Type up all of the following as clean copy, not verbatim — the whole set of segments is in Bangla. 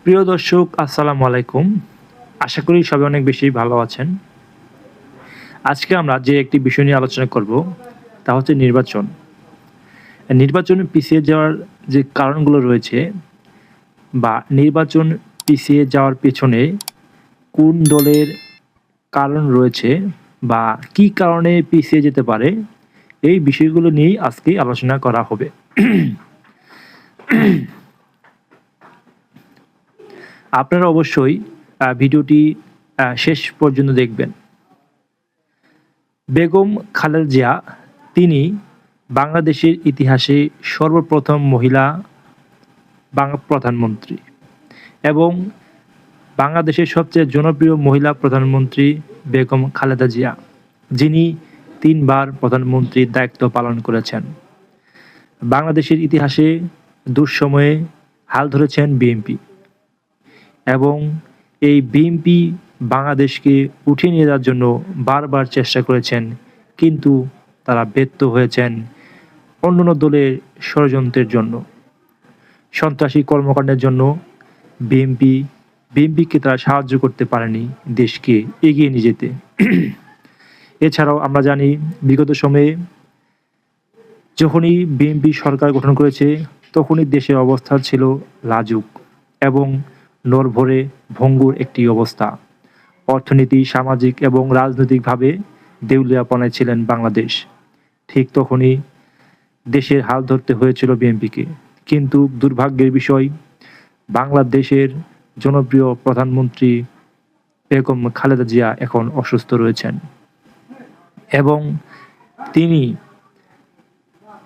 প্রিয় দর্শক, আসসালামু আলাইকুম। আশা করি সবাই অনেক বেশি ভালো আছেন। আজকে আমরা যে একটি বিষয় নিয়ে আলোচনা করব, তা হচ্ছে নির্বাচন। নির্বাচনে পিছিয়ে যাওয়ার যে কারণগুলো রয়েছে বা নির্বাচন পিছিয়ে যাওয়ার পেছনে কোন দলের কারণ রয়েছে বা কী কারণে পিছিয়ে যেতে পারে, এই বিষয়গুলো নিয়েই আজকে আলোচনা করা হবে। আপনারা অবশ্যই ভিডিওটি শেষ পর্যন্ত দেখবেন। বেগম খালেদা জিয়া তিনি বাংলাদেশের ইতিহাসে সর্বপ্রথম মহিলা প্রধানমন্ত্রী এবং বাংলাদেশের সবচেয়ে জনপ্রিয় মহিলা প্রধানমন্ত্রী বেগম খালেদা জিয়া, যিনি ৩ বার প্রধানমন্ত্রীর দায়িত্ব পালন করেছেন। বাংলাদেশের ইতিহাসে দুঃসময়ে হাল ধরেছেন বিএনপি এবং এই বিএনপি বাংলাদেশকে উঠিয়ে নিয়ে যাওয়ার জন্য বারবার চেষ্টা করেছেন, কিন্তু তারা ব্যর্থ হয়েছেন অন্যান্য দলের ষড়যন্ত্রের জন্য, সন্ত্রাসী কর্মকাণ্ডের জন্য। বিএনপিকে তারা সাহায্য করতে পারেনি দেশকে এগিয়ে নিয়ে যেতে। এছাড়াও আমরা জানি বিগত সময়ে যখনই বিএনপি সরকার গঠন করেছে, তখনই দেশের অবস্থা ছিল লাজুক এবং নড়বড়ে ভঙ্গুর একটি অবস্থা। অর্থনীতি, সামাজিক এবং রাজনৈতিকভাবে দেউলিয়াপনায় ছিলেন বাংলাদেশ। ঠিক তখনই দেশের হাল ধরতে হয়েছিল বিএনপিকে। কিন্তু দুর্ভাগ্যের বিষয়, বাংলাদেশের জনপ্রিয় প্রধানমন্ত্রী বেগম খালেদা জিয়া এখন অসুস্থ রয়েছেন এবং তিনি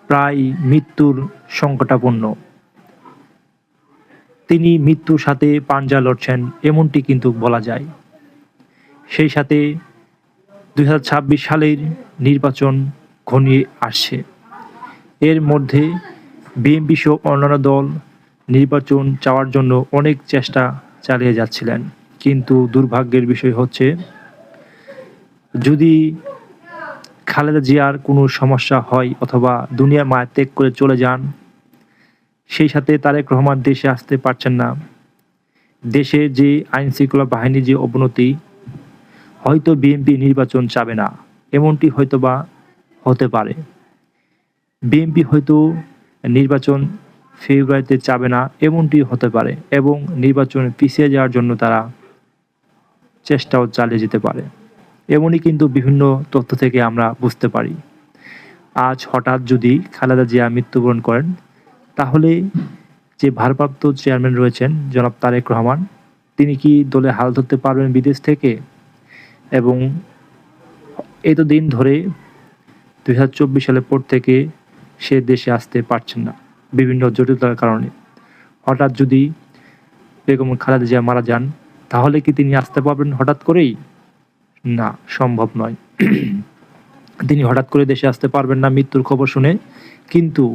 প্রায় মৃত্যুর সংকটাপন্ন। তিনি মৃত্যুর সাথে পাঞ্জা লড়ছেন, এমনটি কিন্তু বলা যায়। সেই সাথে 2026 সালের নির্বাচন ঘনিয়ে আসছে। এর মধ্যে বিএনপি সহ অন্যান্য দল নির্বাচন চাওয়ার জন্য অনেক চেষ্টা চালিয়ে যাচ্ছিলেন, কিন্তু দুর্ভাগ্যের বিষয় হচ্ছে, যদি খালেদা জিয়ার কোনো সমস্যা হয় অথবা দুনিয়া মায়া ত্যাগ করে চলে যান, সেই সাথে তারেক রহমান দেশে আসতে পারছেন না। দেশে যে আইনশৃঙ্খলা বাহিনীর যে অবনতি, হয়তো বিএনপি নির্বাচন চাবে না, এমনটি হয়তোবা হতে পারে। বিএনপি হয়তো নির্বাচন ফেব্রুয়ারিতে চাবে না, এমনটি হতে পারে এবং নির্বাচন পিছিয়ে যাওয়ার জন্য তারা চেষ্টাও চালিয়ে যেতে পারে। এমনই কিন্তু বিভিন্ন তথ্য থেকে আমরা বুঝতে পারি। আজ হঠাৎ যদি খালেদা জিয়া মৃত্যুবরণ করেন, তাহলে যে ভারপ্রাপ্ত চেয়ারম্যান রয়েছেন জনাব তারেক রহমান, তিনি কি দলে হাল ধরতে পারবেন বিদেশ থেকে? এবং এতদিন ধরে 2024 সালের পর থেকে সে দেশে আসতে পারছেন না বিভিন্ন জটিলতার কারণে। হঠাৎ যদি বেগম খালেদা জিয়া মারা যান, তাহলে কি তিনি আসতে পারবেন হঠাৎ করেই? না, সম্ভব নয়। তিনি হঠাৎ করে দেশে আসতে পারবেন না মৃত্যুর খবর শুনে, কিন্তু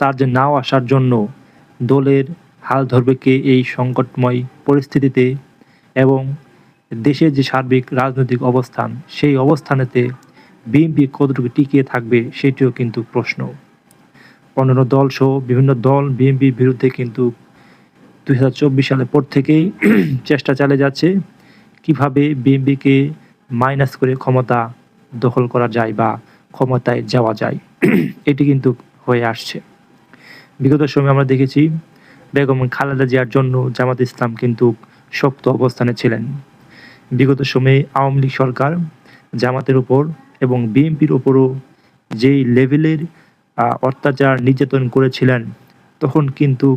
তার যে নাও আসার জন্য দলের হাল ধরবে কে এই সংকটময় পরিস্থিতিতে, এবং দেশের যে সার্বিক রাজনৈতিক অবস্থান, সেই অবস্থানেতে বিএনপি কতটুকু টিকিয়ে থাকবে সেটিও কিন্তু প্রশ্ন। অন্যান্য দল সহ বিভিন্ন দল বিএনপির বিরুদ্ধে কিন্তু 2024 সালের পর থেকেই চেষ্টা চালিয়ে যাচ্ছে কিভাবে বিএনপিকে মাইনাস করে ক্ষমতা দখল করা যায় বা ক্ষমতায় যাওয়া যায়। এটি কিন্তু হয়ে আসছে। বিগত সময়ে আমরা দেখেছি বেগম খালেদা জিয়ার জন্য জামাত ইসলাম কিন্তু শক্ত অবস্থানে ছিলেন। বিগত সময়ে আওয়ামী লীগ সরকার জামাতের উপর এবং বিএনপির উপরও যেই লেভেলের অত্যাচার নির্যাতন করেছিলেন, তখন কিন্তু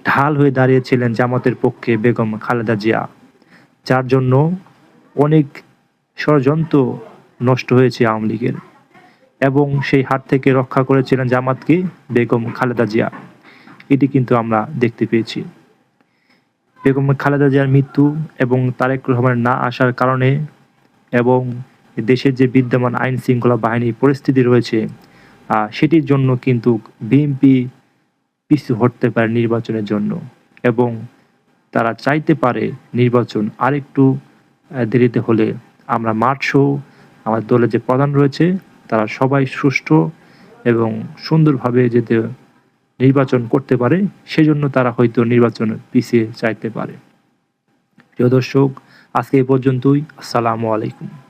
ঢাল হয়ে দাঁড়িয়েছিলেন জামাতের পক্ষে বেগম খালেদা জিয়া, যার জন্য অনেক ষড়যন্ত্র নষ্ট হয়েছে আওয়ামী লীগের এবং সেই হাত থেকে রক্ষা করেছিলেন জামাতকে বেগম খালেদা জিয়া। এটি কিন্তু আমরা দেখতে পেয়েছি। বেগম খালেদা জিয়ার মৃত্যু এবং তারেক রহমানের না আসার কারণে এবং দেশের যে বিদ্যমান আইন শৃঙ্খলা বাহিনী পরিস্থিতি রয়েছে, সেটির জন্য কিন্তু বিএনপি পিছু হটতে পারে নির্বাচনের জন্য এবং তারা চাইতে পারে নির্বাচন আরেকটু দেরিতে হলে আমরা মাঠ সহ আমাদের দলের যে প্রধান রয়েছে তারা সবাই সুষ্ঠু এবং সুন্দরভাবে যাতে নির্বাচন করতে পারে, সেজন্য তারা হয়তো নির্বাচনে পিছিয়ে চাইতে পারে। প্রিয় দর্শক, আজকে এ পর্যন্তই। আসসালামু আলাইকুম।